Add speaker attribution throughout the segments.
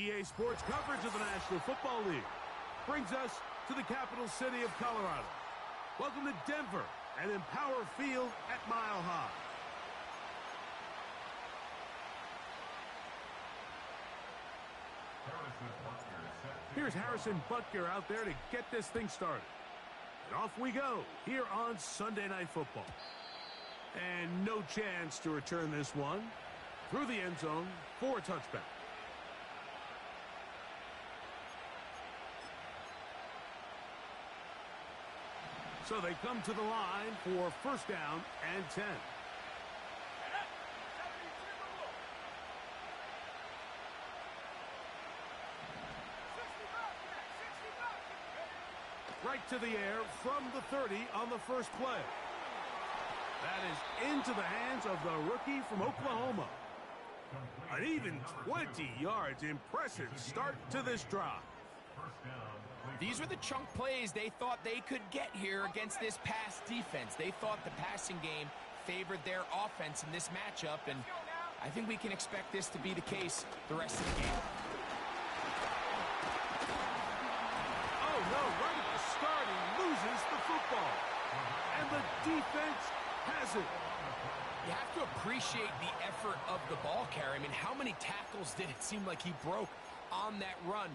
Speaker 1: EA Sports coverage of the National Football League brings us to the capital city of Colorado. Welcome to Denver and Empower Field at Mile High. Here's Harrison Butker out there to get this thing started. And off we go here on Sunday Night Football. And no chance to return this one through the end zone for a touchback. So they come to the line for first down and 10. Right to the air from the 30 on the first play. That is into the hands of the rookie from Oklahoma. An even 20 yards. Impressive start to this drive.
Speaker 2: These were the chunk plays they thought they could get here against this pass defense. They thought the passing game favored their offense in this matchup, and I think we can expect this to be the case the rest of the game.
Speaker 1: Oh, no, right at the start, he loses the football. And the defense has it.
Speaker 2: You have to appreciate the effort of the ball carrier. I mean, how many tackles did it seem like he broke on that run?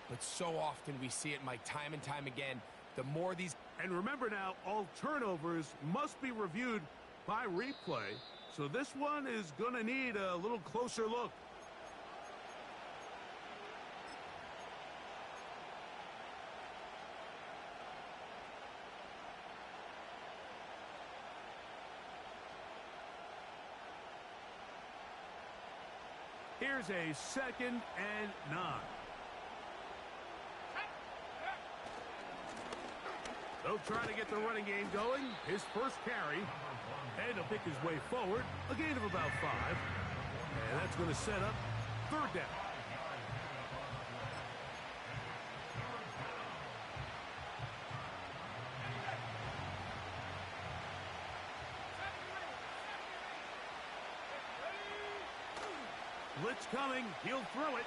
Speaker 2: But so often we see it, Mike, time and time again. The more these...
Speaker 1: And remember now, all turnovers must be reviewed by replay. So this one is going to need a little closer look. Here's a 2nd and 9. They'll try to get the running game going. His first carry. And he'll pick his way forward. A gain of about 5. And that's going to set up third down. Blitz coming. He'll throw it.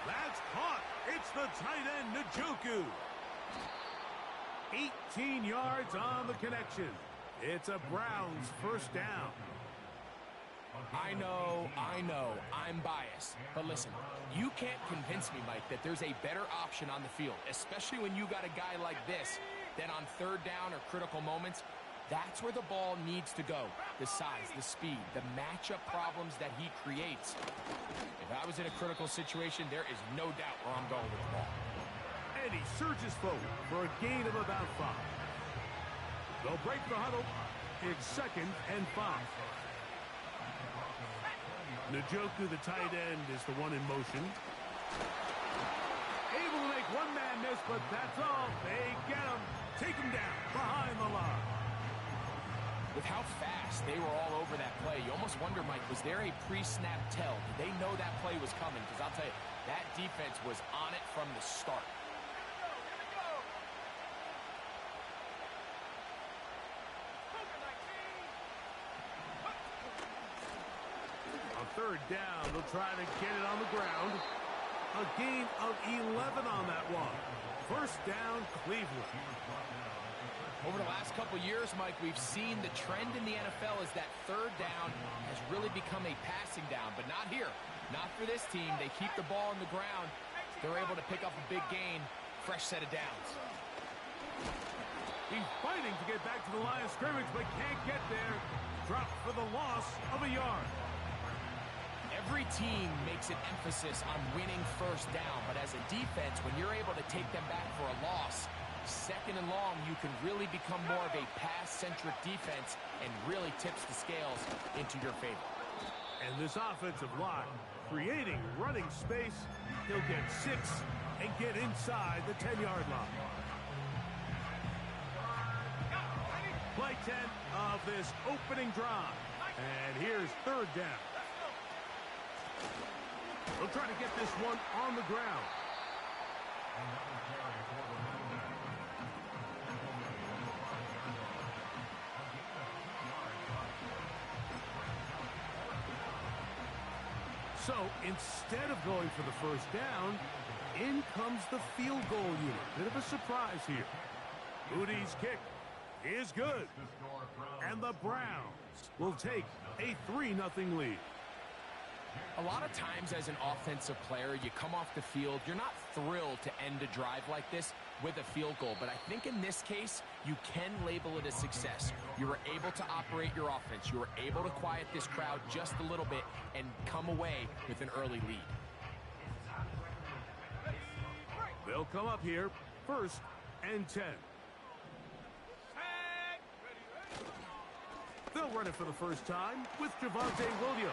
Speaker 1: That's caught. It's the tight end, Njoku. 18 yards on the connection. It's a Browns first down.
Speaker 2: I know, I'm biased. But listen, you can't convince me, Mike, that there's a better option on the field, especially when you got a guy like this, that on third down or critical moments, that's where the ball needs to go. The size, the speed, the matchup problems that he creates. If I was in a critical situation, there is no doubt where I'm going with the ball.
Speaker 1: And he surges forward for a gain of about 5. They'll break the huddle. It's 2nd and 5. Njoku, the tight end, is the one in motion. Able to make one man miss, but that's all. They get him. Take him down behind the line.
Speaker 2: With how fast they were all over that play, you almost wonder, Mike, was there a pre-snap tell? Did they know that play was coming? Because I'll tell you, that defense was on it from the start.
Speaker 1: Third down, they'll try to get it on the ground. A gain of 11 on that one. First down, Cleveland.
Speaker 2: Over the last couple years, Mike, we've seen the trend in the NFL is that third down has really become a passing down, but not here. Not for this team. They keep the ball on the ground. They're able to pick up a big gain. Fresh set of downs.
Speaker 1: He's fighting to get back to the line of scrimmage, but can't get there. Dropped for the loss of a yard.
Speaker 2: Every team makes an emphasis on winning first down, but as a defense, when you're able to take them back for a loss, 2nd and long, you can really become more of a pass-centric defense and really tips the scales into your favor.
Speaker 1: And this offensive line, creating running space, he'll get 6 and get inside the 10-yard line. Play 10 of this opening drive. And here's third down. They'll try to get this one on the ground. So instead of going for the first down, in comes the field goal unit. Bit of a surprise here. Moody's kick is good. And the Browns will take a 3-0 lead.
Speaker 2: A lot of times as an offensive player, you come off the field, you're not thrilled to end a drive like this with a field goal. But I think in this case, you can label it a success. You were able to operate your offense. You were able to quiet this crowd just a little bit and come away with an early lead.
Speaker 1: They'll come up here, 1st and 10. They'll run it for the first time with Javonte Williams.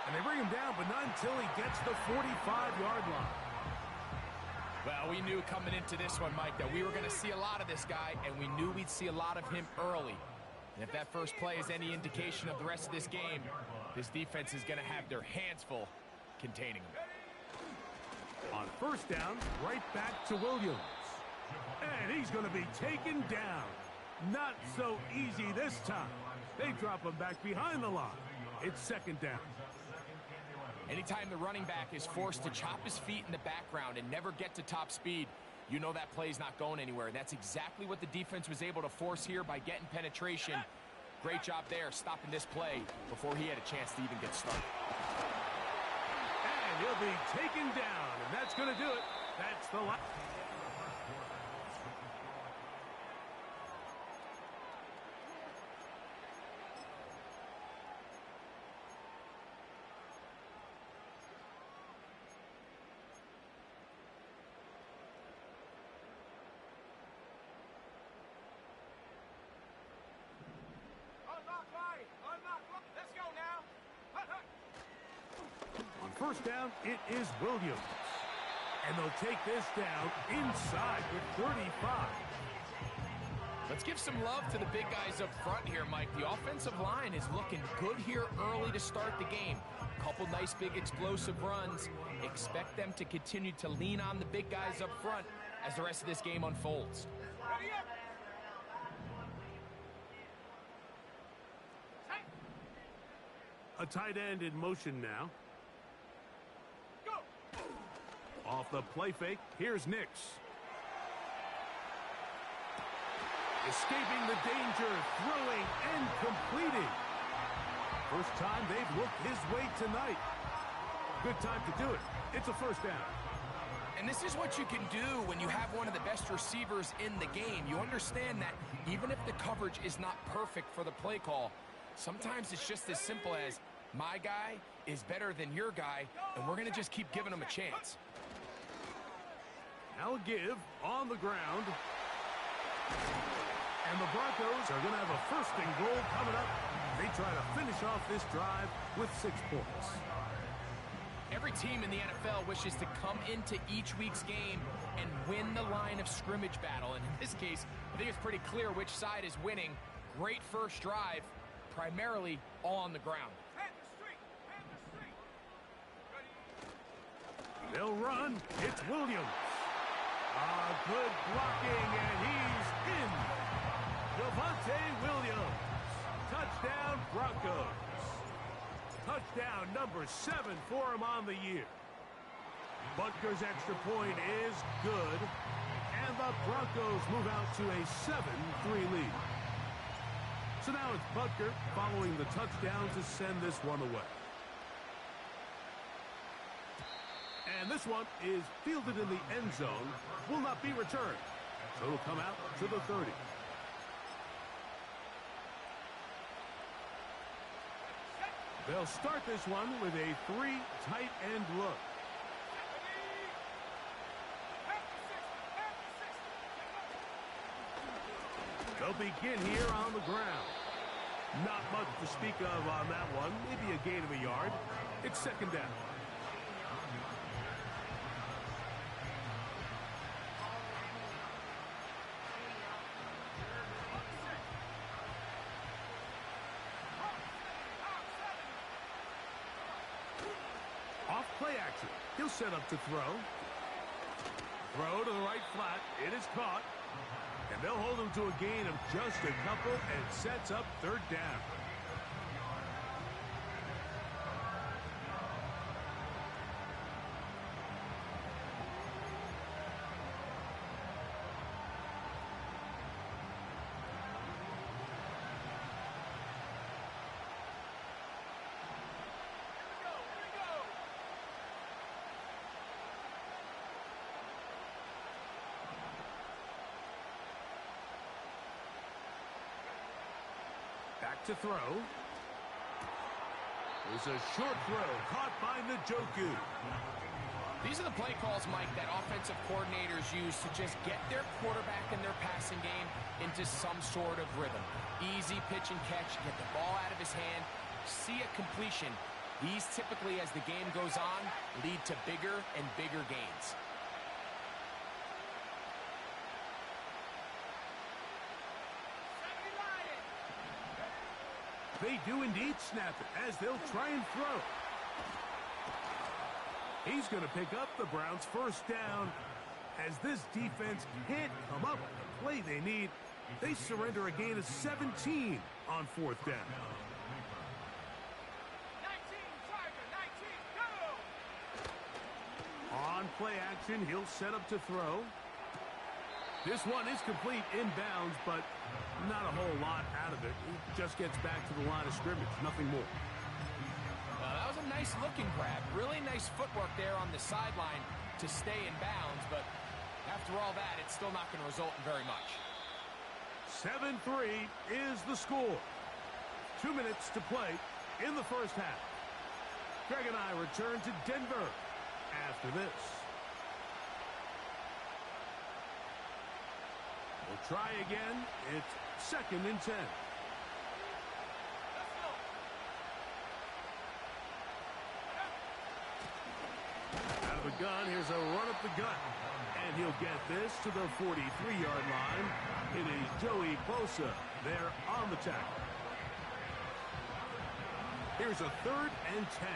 Speaker 1: And they bring him down, but not until he gets the 45-yard line.
Speaker 2: Well, we knew coming into this one, Mike, that we were going to see a lot of this guy, and we knew we'd see a lot of him early. And if that first play is any indication of the rest of this game, this defense is going to have their hands full containing him.
Speaker 1: On 1st down, right back to Williams. And he's going to be taken down. Not so easy this time. They drop him back behind the line. It's 2nd down.
Speaker 2: Anytime the running back is forced to chop his feet in the background and never get to top speed, you know that play's not going anywhere. And that's exactly what the defense was able to force here by getting penetration. Great job there, stopping this play before he had a chance to even get started.
Speaker 1: And he'll be taken down, and that's going to do it. That's the last. On 1st down, it is Williams. And they'll take this down inside with 35.
Speaker 2: Let's give some love to the big guys up front here, Mike. The offensive line is looking good here early to start the game. Couple nice big explosive runs. Expect them to continue to lean on the big guys up front as the rest of this game unfolds.
Speaker 1: A tight end in motion now. Off the play fake, here's Nix. Escaping the danger, throwing and completing. First time they've looked his way tonight. Good time to do it. It's a 1st down.
Speaker 2: And this is what you can do when you have one of the best receivers in the game. You understand that even if the coverage is not perfect for the play call, sometimes it's just as simple as my guy is better than your guy, and we're going to just keep giving him a chance.
Speaker 1: Now a give on the ground. And the Broncos are going to have a 1st and goal coming up. They try to finish off this drive with 6 points.
Speaker 2: Every team in the NFL wishes to come into each week's game and win the line of scrimmage battle. And in this case, I think it's pretty clear which side is winning. Great first drive, primarily all on the ground.
Speaker 1: They'll run. It's Williams. Good blocking, and he's in. Javonte Williams. Touchdown, Broncos. Touchdown number 7 for him on the year. Butker's extra point is good, and the Broncos move out to a 7-3 lead. So now it's Butker following the touchdown to send this one away. And this one is fielded in the end zone, will not be returned. So it'll come out to the 30. They'll start this one with a 3 tight end look. They'll begin here on the ground. Not much to speak of on that one. Maybe a gain of a yard. It's 2nd down. Off play action. He'll set up to throw. Throw to the right flat. It is caught. And they'll hold him to a gain of just a couple and sets up 3rd down. to throw. There's a short throw caught by Njoku.
Speaker 2: These are the play calls, Mike, that offensive coordinators use to just get their quarterback and their passing game into some sort of rhythm. Easy pitch and catch, get the ball out of his hand, see a completion. These typically, as the game goes on, lead to bigger and bigger gains.
Speaker 1: They do indeed snap it as they'll try and throw. He's going to pick up the Browns' first down. As this defense can't come up with the play they need, they surrender a gain of 17 on fourth down.
Speaker 3: 19, Tiger, 19, go!
Speaker 1: On play action, he'll set up to throw. This one is complete inbounds, but not a whole lot out of it. He just gets back to the line of scrimmage, nothing more.
Speaker 2: That was a nice looking grab. Really nice footwork there on the sideline to stay in bounds, but after all that, it's still not going to result in very much.
Speaker 1: 7-3 is the score. 2 minutes to play in the first half. Greg and I return to Denver after this. We'll try again. It's 2nd and 10. Out of the gun, here's a run up the gut. And he'll get this to the 43-yard line. It is Joey Bosa there on the tackle. Here's a 3rd and 10.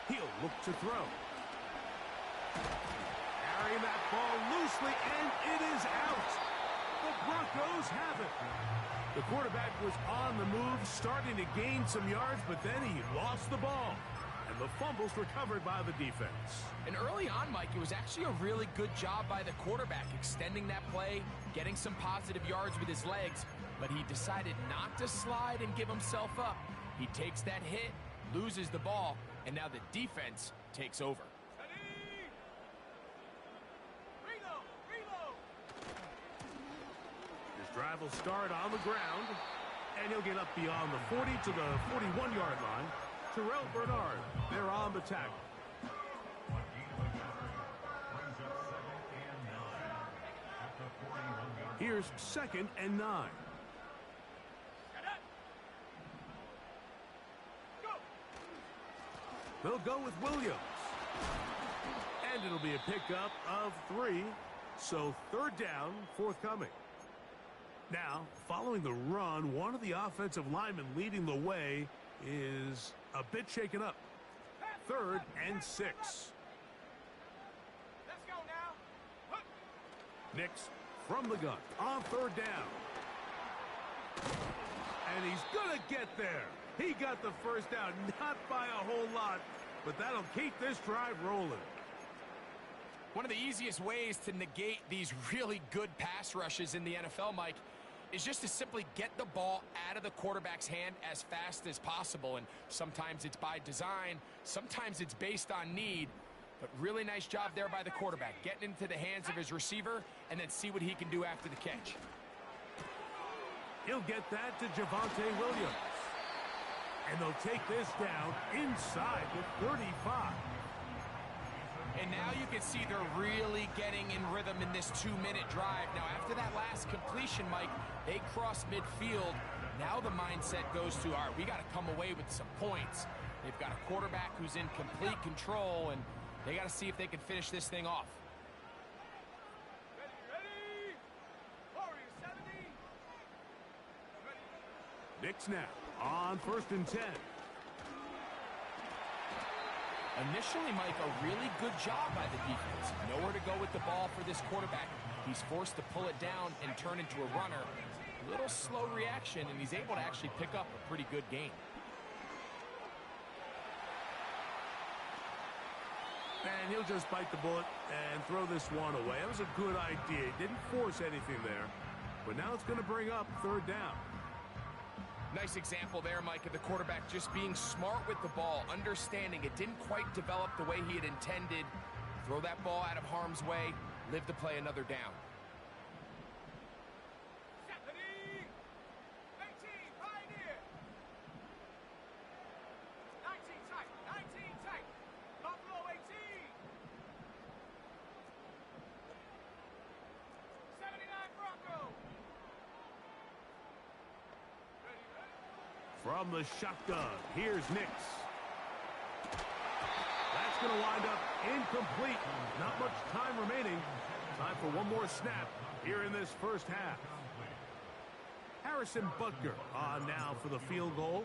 Speaker 1: He'll look to throw. Carrying that ball loosely, and it is out. The Broncos have it. The quarterback was on the move, starting to gain some yards, but then he lost the ball. And the fumble's recovered by the defense.
Speaker 2: And early on, Mike, it was actually a really good job by the quarterback, extending that play, getting some positive yards with his legs, but he decided not to slide and give himself up. He takes that hit, loses the ball, and now the defense takes over.
Speaker 1: His drive will start on the ground, and he'll get up beyond the 40 to the 41-yard line. Terrell Bernard, they're on the tackle. Here's 2nd and 9. They'll go with Williams. And it'll be a pickup of 3. So 3rd down, forthcoming. Now, following the run, one of the offensive linemen leading the way is a bit shaken up. 3rd and 6.
Speaker 3: Let's go now.
Speaker 1: Nix from the gun on 3rd down. And he's going to get there. He got the first down, not by a whole lot, but that'll keep this drive rolling.
Speaker 2: One of the easiest ways to negate these really good pass rushes in the NFL, Mike, is just to simply get the ball out of the quarterback's hand as fast as possible. And sometimes it's by design, sometimes it's based on need. But really nice job there by the quarterback, getting into the hands of his receiver and then see what he can do after the catch.
Speaker 1: He'll get that to Javonte Williams. And they'll take this down inside the 35.
Speaker 2: And now you can see they're really getting in rhythm in this 2-minute drive. Now, after that last completion, Mike, they cross midfield. Now the mindset goes to, all right, we got to come away with some points. They've got a quarterback who's in complete control, and they got to see if they can finish this thing off.
Speaker 3: Ready? Warriors 70.
Speaker 1: Nix now on 1st and 10.
Speaker 2: Initially, Mike, a really good job by the defense. Nowhere to go with the ball for this quarterback. He's forced to pull it down and turn into a runner. A little slow reaction, and he's able to actually pick up a pretty good gain.
Speaker 1: And he'll just bite the bullet and throw this one away. That was a good idea. He didn't force anything there. But now it's going to bring up 3rd down.
Speaker 2: Nice example there, Mike, of the quarterback just being smart with the ball, understanding it didn't quite develop the way he had intended. Throw that ball out of harm's way, live to play another down.
Speaker 3: 70, 18, Pioneer. 19 tight, 19 tight. Buffalo 18. 79 Bronco. Ready, ready.
Speaker 1: From the shotgun, here's Nix. That's going to wind up incomplete. Not much time remaining. Time for one more snap here in this first half. Harrison Butker on now for the field goal.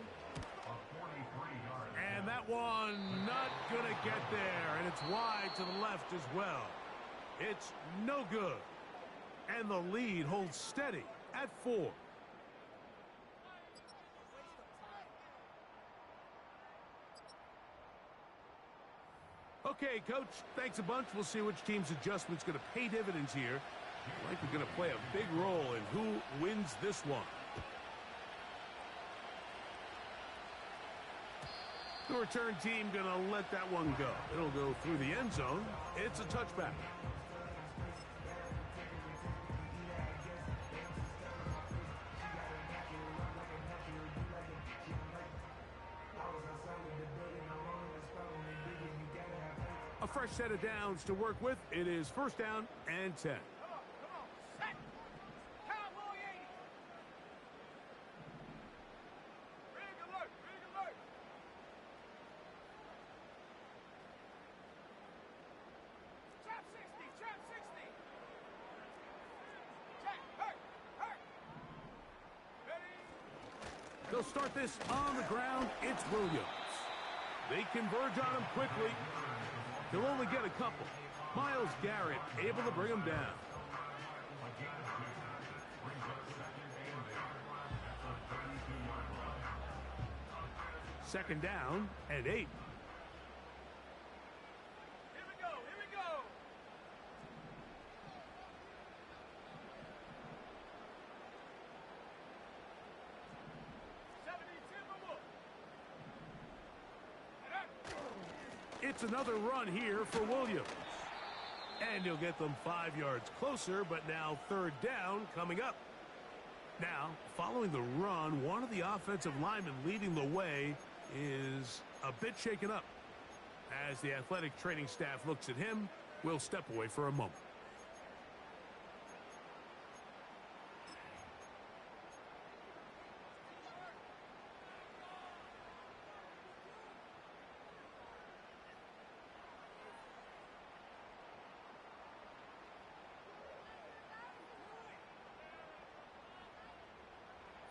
Speaker 1: And that one not going to get there. And it's wide to the left as well. It's no good. And the lead holds steady at 4. Okay, Coach, thanks a bunch. We'll see which team's adjustment's going to pay dividends here. Likely going to play a big role in who wins this one. The return team going to let that one go. It'll go through the end zone. It's a touchback. A fresh set of downs to work with. It is first down and 10.
Speaker 3: Come on, set. Cowboy 80. Rig alert, rig alert. Trap 60, trap 60. Check, hurt, hurt. Ready.
Speaker 1: They'll start this on the ground. It's Williams. They converge on him quickly. He'll only get a couple. Myles Garrett able to bring him down. Second down and 8.
Speaker 3: Here we go, here we go.
Speaker 1: It's another run here for Williams. And he'll get them 5 yards closer, but now third down coming up. Now, following the run, one of the offensive linemen leading the way is a bit shaken up. As the athletic training staff looks at him, we'll step away for a moment.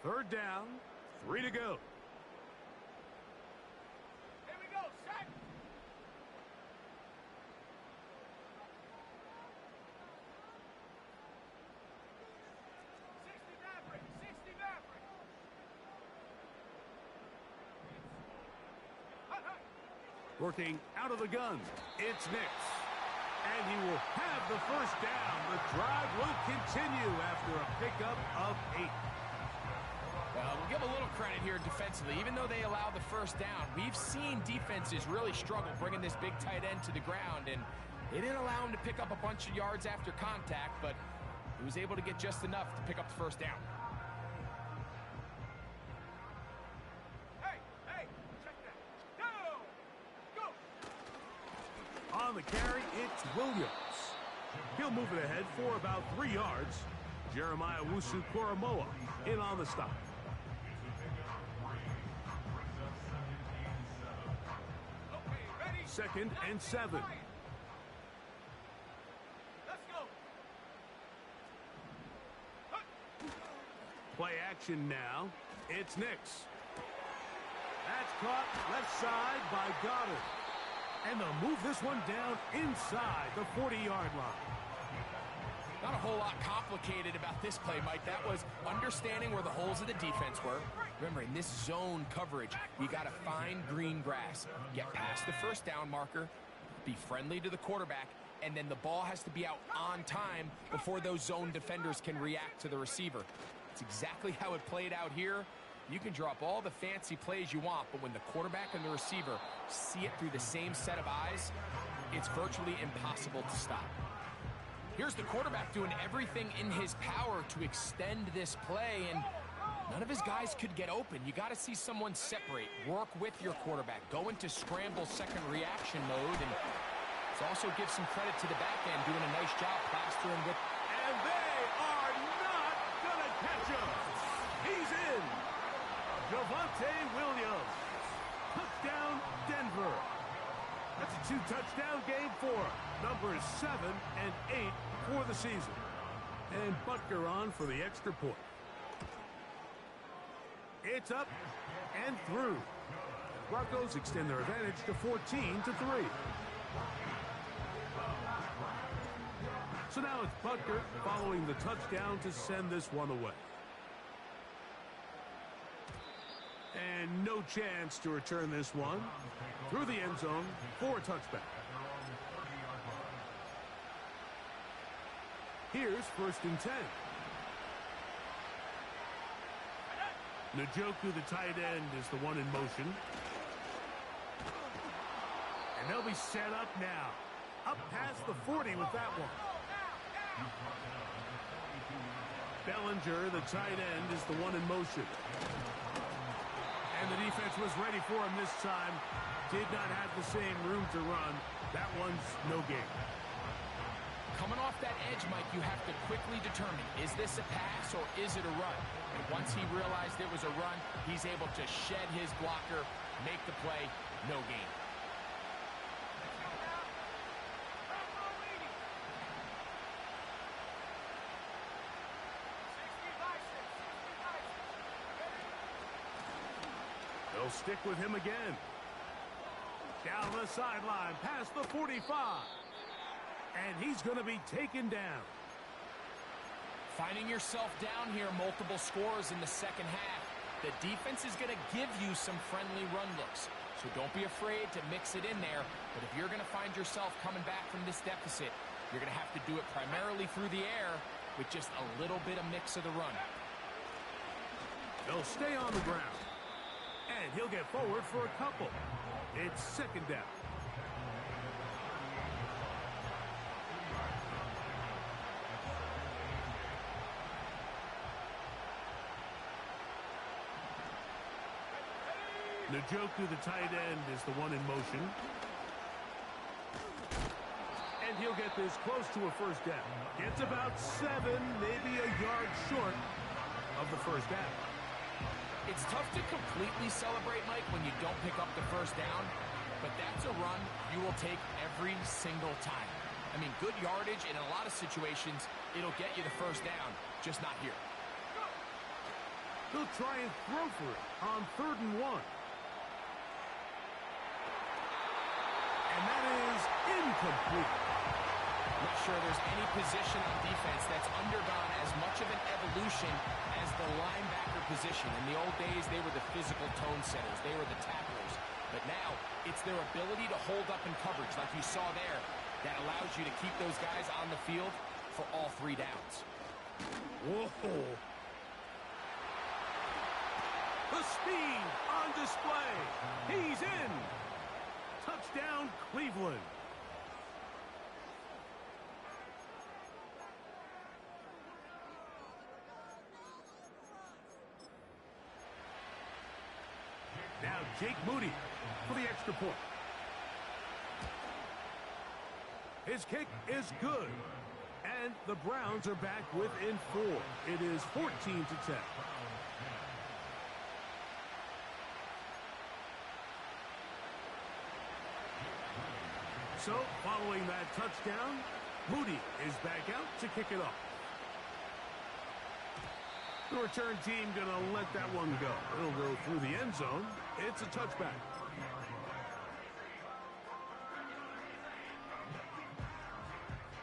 Speaker 1: Third down, 3 to go.
Speaker 3: Here we go, set. Maverick, 60 Maverick.
Speaker 1: Working out of the gun, it's Nix. And he will have the first down. The drive will continue after a pickup of 8.
Speaker 2: Well, we'll give a little credit here defensively. Even though they allowed the first down, we've seen defenses really struggle bringing this big tight end to the ground, and they didn't allow him to pick up a bunch of yards after contact, but he was able to get just enough to pick up the first down.
Speaker 3: Hey, check that. Go!
Speaker 1: On the carry, it's Williams. He'll move it ahead for about 3 yards. Jeremiah Wusu-Koromoa in on the stop. Second and 7.
Speaker 3: Let's go.
Speaker 1: Play action now. It's Nix. That's caught left side by Goddard. And they'll move this one down inside the 40-yard line.
Speaker 2: Not a whole lot complicated about this play, Mike. That was understanding where the holes of the defense were. Remember, in this zone coverage, you got to find green grass, get past the first down marker, be friendly to the quarterback, and then the ball has to be out on time before those zone defenders can react to the receiver. It's exactly how it played out here. You can draw up all the fancy plays you want, but when the quarterback and the receiver see it through the same set of eyes, it's virtually impossible to stop. Here's the quarterback doing everything in his power to extend this play, and none of his guys could get open. You got to see someone separate, work with your quarterback, go into scramble second reaction mode, and let's also give some credit to the back end doing a nice job plastering with.
Speaker 1: And they are not going to catch him. He's in. Javonte Williams. Touchdown, Denver. That's a 2-touchdown game for numbers 7 and 8 for the season. And Butker on for the extra point. It's up and through. The Broncos extend their advantage to 14-3. So now it's Butker following the touchdown to send this one away. And no chance to return this one through the end zone for a touchback. Here's 1st and 10. Njoku, the tight end, is the one in motion. And they'll be set up now. Up past the 40 with that one. Bellinger, the tight end, is the one in motion. And the defense was ready for him this time. Did not have the same room to run. That one's no gain.
Speaker 2: Coming off that edge, Mike, you have to quickly determine, is this a pass or is it a run? And once he realized it was a run, he's able to shed his blocker, make the play, no gain.
Speaker 1: They'll stick with him again. Down the sideline, past the 45. And he's going to be taken down.
Speaker 2: Finding yourself down here, multiple scores in the second half. The defense is going to give you some friendly run looks. So don't be afraid to mix it in there. But if you're going to find yourself coming back from this deficit, you're going to have to do it primarily through the air with just a little bit of mix of the run.
Speaker 1: They'll stay on the ground. And he'll get forward for a couple. It's 2nd down. Njoku, the tight end, is the one in motion. And he'll get this close to a 1st down. Gets about 7, maybe a yard short of the 1st down.
Speaker 2: It's tough to completely celebrate, Mike, when you don't pick up the 1st down, but that's a run you will take every single time. I mean, good yardage in a lot of situations, it'll get you the 1st down, just not here.
Speaker 1: He'll try and throw for it on 3rd and 1. And that is incomplete.
Speaker 2: I'm not sure there's any position on defense that's undergone as much of an evolution as the linebacker position. In the old days, they were the physical tone setters. They were the tacklers. But now, it's their ability to hold up in coverage, like you saw there, that allows you to keep those guys on the field for all 3 downs.
Speaker 1: Whoa. The speed on display. He's in. Touchdown, Cleveland. Now Jake Moody for the extra point. His kick is good. And the Browns are back within 4. It is 14-10. So, following that touchdown, Moody is back out to kick it off. The return team going to let that one go. It'll go through the end zone. It's a touchback.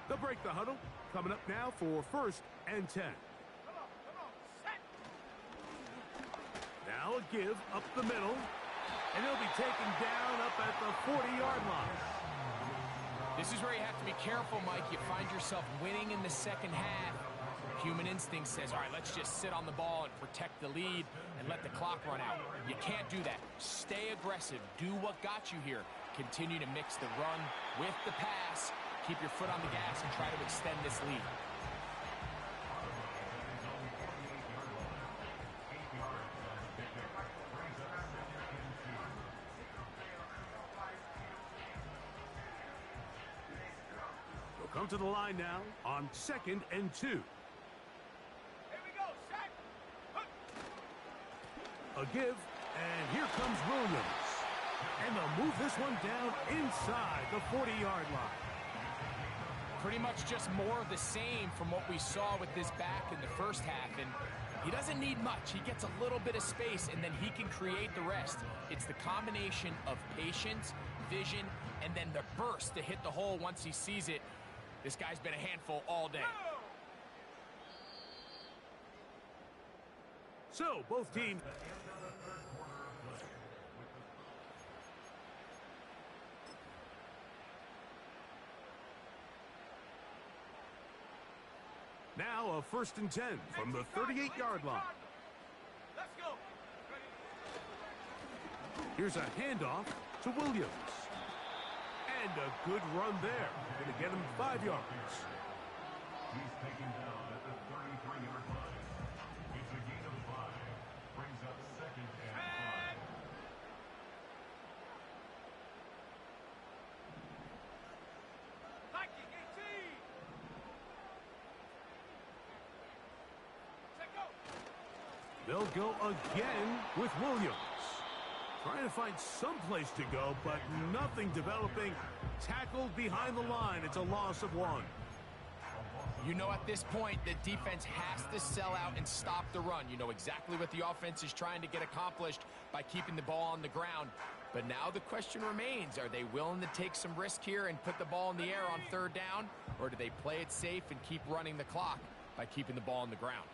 Speaker 1: They'll break the huddle. Coming up now for 1st and 10. Now a give up the middle. And he'll be taken down up at the 40-yard line.
Speaker 2: This is where you have to be careful, Mike. You find yourself winning in the second half. Human instinct says, all right, let's just sit on the ball and protect the lead and let the clock run out. You can't do that. Stay aggressive. Do what got you here. Continue to mix the run with the pass. Keep your foot on the gas and try to extend this lead.
Speaker 1: We'll come to the line now on 2nd and 2.
Speaker 3: Here we go, set.
Speaker 1: A give, and here comes Williams. And they'll move this one down inside the 40-yard line.
Speaker 2: Pretty much just more of the same from what we saw with this back in the first half. And he doesn't need much. He gets a little bit of space, and then he can create the rest. It's the combination of patience, vision, and then the burst to hit the hole once he sees it. This guy's been a handful all day.
Speaker 1: So, both teams... Now a 1st and 10 from the 38-yard line.
Speaker 3: Let's go.
Speaker 1: Here's a handoff to Williams. And a good run there. Going to get him 5 yards.
Speaker 4: He's taken down at the 33-yard line. It's a gain of 5. Brings up 2nd and 5.
Speaker 3: Hiking 18. Set go.
Speaker 1: They'll go again with Williams. Trying to find some place to go, but nothing developing. Tackled behind the line. It's a loss of 1.
Speaker 2: You know at this point the defense has to sell out and stop the run. You know exactly what the offense is trying to get accomplished by keeping the ball on the ground. But now the question remains, are they willing to take some risk here and put the ball in the air on 3rd down? Or do they play it safe and keep running the clock by keeping the ball on the ground?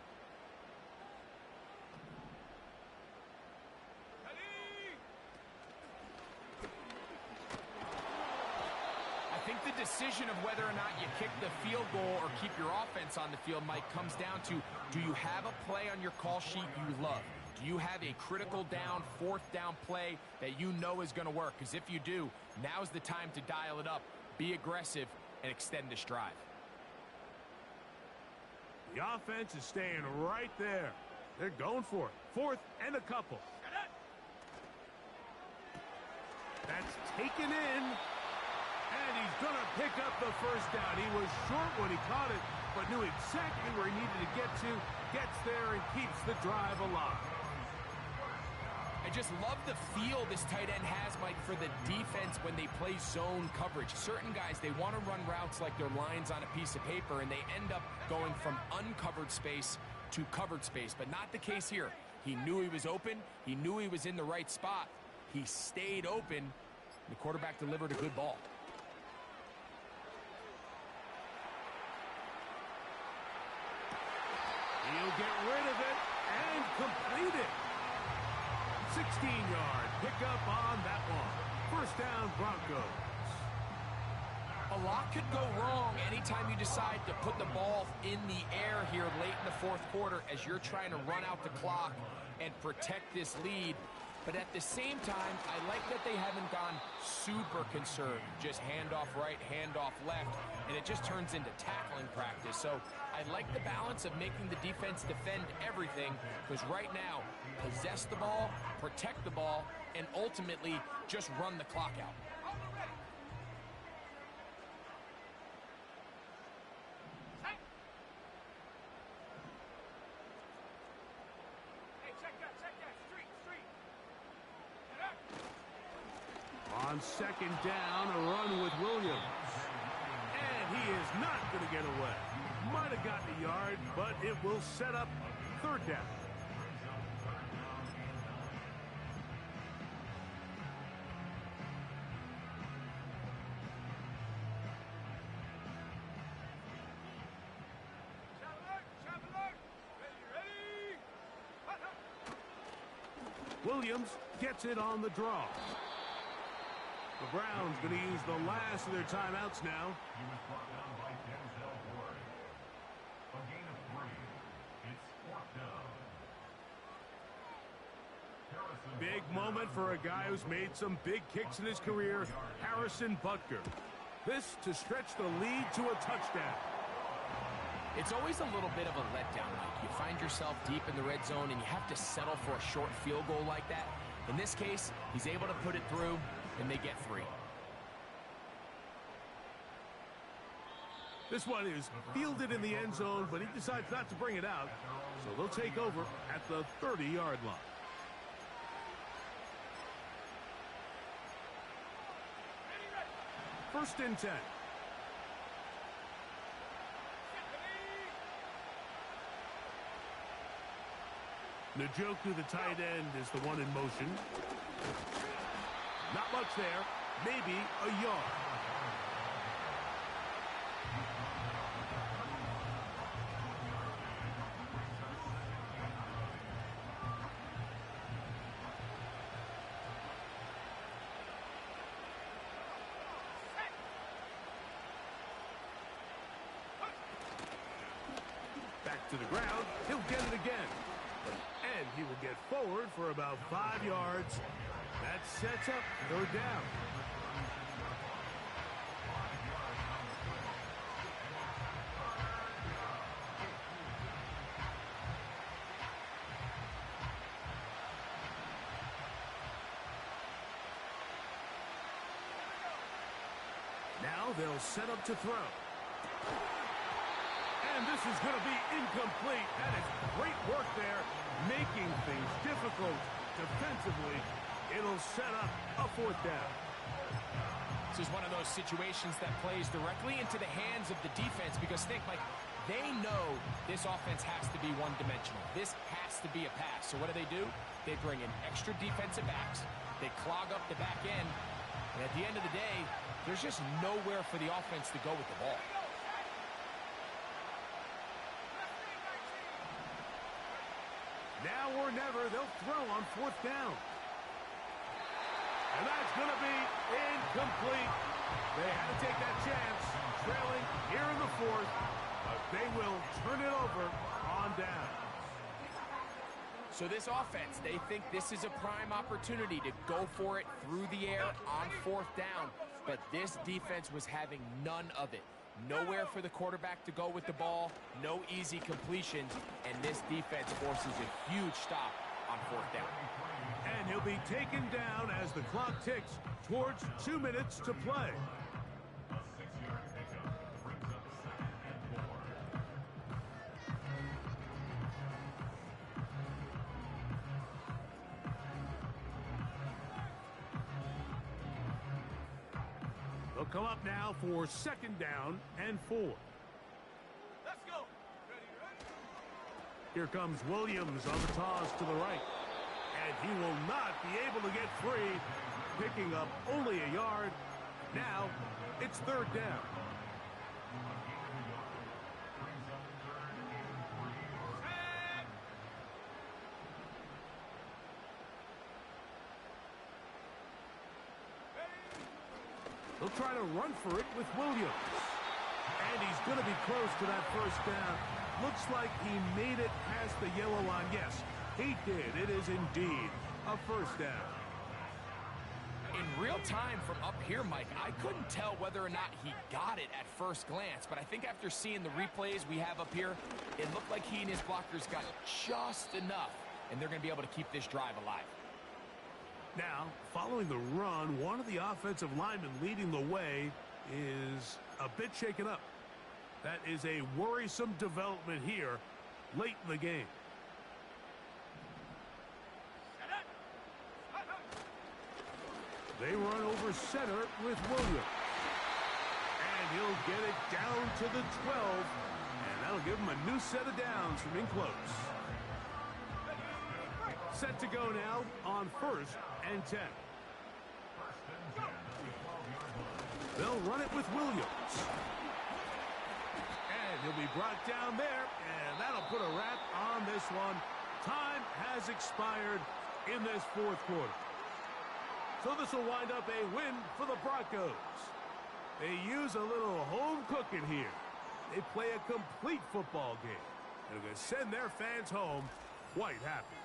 Speaker 2: I think the decision of whether or not you kick the field goal or keep your offense on the field, Mike, comes down to, do you have a play on your call sheet you love? Do you have a critical down, 4th down play that you know is going to work? Because if you do, now's the time to dial it up, be aggressive, and extend this drive.
Speaker 1: The offense is staying right there. They're going for it. 4th and a couple. That's taken in. And he's going to pick up the 1st down. He was short when he caught it, but knew exactly where he needed to get to. Gets there and keeps the drive alive.
Speaker 2: I just love the feel this tight end has, Mike, for the defense when they play zone coverage. Certain guys, they want to run routes like they're lines on a piece of paper, and they end up going from uncovered space to covered space, but not the case here. He knew he was open. He knew he was in the right spot. He stayed open. The quarterback delivered a good ball.
Speaker 1: He'll get rid of it and complete it. 16-yard pickup on that one. 1st down, Broncos.
Speaker 2: A lot could go wrong anytime you decide to put the ball in the air here late in the 4th quarter as you're trying to run out the clock and protect this lead. But at the same time, I like that they haven't gone super conservative. Just handoff right, handoff left, and it just turns into tackling practice. So I like the balance of making the defense defend everything, because right now, possess the ball, protect the ball, and ultimately just run the clock out.
Speaker 1: On 2nd down, a run with Williams. And he is not going to get away. Might have gotten a yard, but it will set up 3rd down. Williams gets it on the draw. The Browns going to use the last of their timeouts now.
Speaker 4: He was brought down by Denzel Ward. A gain of 3.
Speaker 1: Big moment for a guy who's made some big kicks in his career, Harrison Butker. This to stretch the lead to a touchdown.
Speaker 2: It's always a little bit of a letdown, Mike. You find yourself deep in the red zone and you have to settle for a short field goal like that. In this case, he's able to put it through, and they get 3.
Speaker 1: This one is fielded in the end zone, but he decides not to bring it out. So they'll take over at the 30-yard line. First and 10. Njoku, the tight end, is the one in motion. Not much there. Maybe a yard. Back to the ground. He'll get it again. And he will get forward for about 5 yards. That sets up 3rd down. Now they'll set up to throw. And this is going to be incomplete. That is great work there, making things difficult defensively. It'll set up a 4th down.
Speaker 2: This is one of those situations that plays directly into the hands of the defense because think, like, they know this offense has to be one-dimensional. This has to be a pass. So what do? They bring in extra defensive backs. They clog up the back end. And at the end of the day, there's just nowhere for the offense to go with the ball.
Speaker 1: Now or never, they'll throw on 4th down. And that's going to be incomplete. They had to take that chance, trailing here in the 4th, but they will turn it over on down.
Speaker 2: So this offense, they think this is a prime opportunity to go for it through the air on 4th down, but this defense was having none of it. Nowhere for the quarterback to go with the ball, no easy completions, and this defense forces a huge stop on 4th down.
Speaker 1: And he'll be taken down as the clock ticks towards 2 minutes to play.
Speaker 4: A 6-yard pickup brings up 2nd and 4.
Speaker 1: They'll come up now for 2nd down and 4.
Speaker 3: Let's go. Ready.
Speaker 1: Here comes Williams on the toss to the right. And he will not be able to get free, picking up only a yard. Now it's 3rd down. He'll try to run for it with Williams. And he's going to be close to that 1st down. Looks like he made it past the yellow line. Yes, he did. It is indeed a 1st down.
Speaker 2: In real time from up here, Mike, I couldn't tell whether or not he got it at first glance, but I think after seeing the replays we have up here, it looked like he and his blockers got just enough, and they're going to be able to keep this drive alive.
Speaker 1: Now, following the run, one of the offensive linemen leading the way is a bit shaken up. That is a worrisome development here late in the game. They run over center with Williams. And he'll get it down to the 12. And that'll give him a new set of downs from in close. Set to go now on 1st and 10. They'll run it with Williams. And he'll be brought down there. And that'll put a wrap on this one. Time has expired in this 4th quarter. So this will wind up a win for the Broncos. They use a little home cooking here. They play a complete football game. And they're going to send their fans home quite happy.